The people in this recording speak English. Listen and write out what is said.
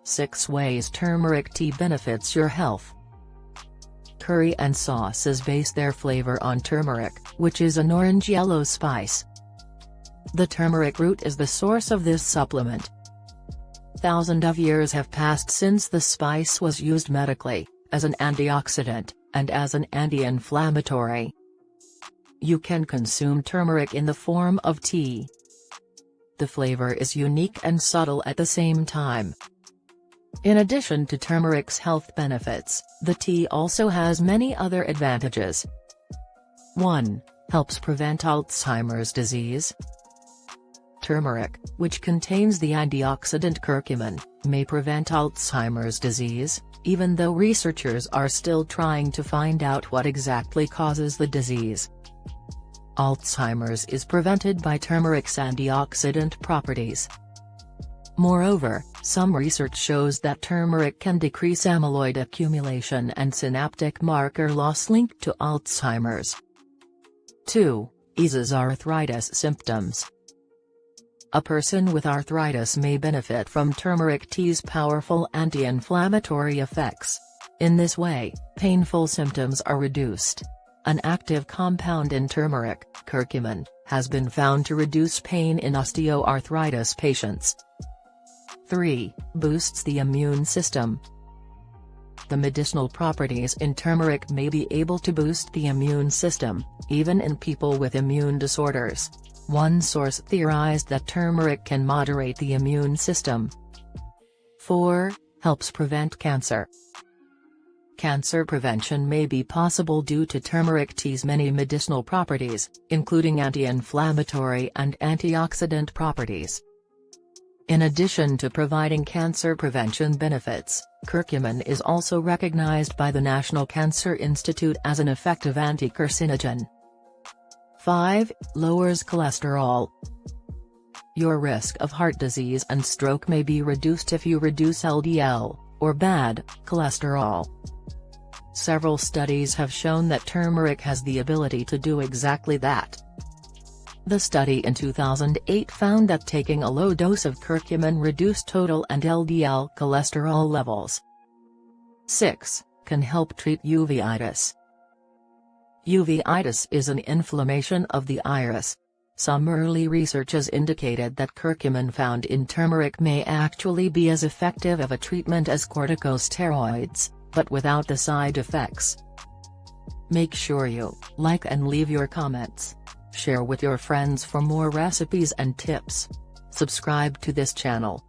6 Ways Turmeric Tea Benefits Your Health. Curry and sauces base their flavor on turmeric, which is an orange-yellow spice. The turmeric root is the source of this supplement. Thousands of years have passed since the spice was used medically, as an antioxidant, and as an anti-inflammatory. You can consume turmeric in the form of tea. The flavor is unique and subtle at the same time. In addition to turmeric's health benefits, the tea also has many other advantages. 1. Helps prevent Alzheimer's disease. Turmeric, which contains the antioxidant curcumin, may prevent Alzheimer's disease, even though researchers are still trying to find out what exactly causes the disease. Alzheimer's is prevented by turmeric's antioxidant properties. Moreover, some research shows that turmeric can decrease amyloid accumulation and synaptic marker loss linked to Alzheimer's. 2. Eases arthritis symptoms. A person with arthritis may benefit from turmeric tea's powerful anti-inflammatory effects. In this way, painful symptoms are reduced. An active compound in turmeric, curcumin, has been found to reduce pain in osteoarthritis patients. 3. Boosts the immune system. The medicinal properties in turmeric may be able to boost the immune system, even in people with immune disorders. One source theorized that turmeric can moderate the immune system. 4. Helps prevent cancer. Cancer prevention may be possible due to turmeric tea's many medicinal properties, including anti-inflammatory and antioxidant properties. In addition to providing cancer prevention benefits, curcumin is also recognized by the National Cancer Institute as an effective anti-carcinogen. 5. Lowers cholesterol. Your risk of heart disease and stroke may be reduced if you reduce LDL, or bad cholesterol. Several studies have shown that turmeric has the ability to do exactly that. The study in 2008 found that taking a low dose of curcumin reduced total and LDL cholesterol levels. 6. Can help treat uveitis. Uveitis is an inflammation of the iris. Some early research has indicated that curcumin found in turmeric may actually be as effective of a treatment as corticosteroids, but without the side effects. Make sure you like and leave your comments. Share with your friends for more recipes and tips. Subscribe to this channel.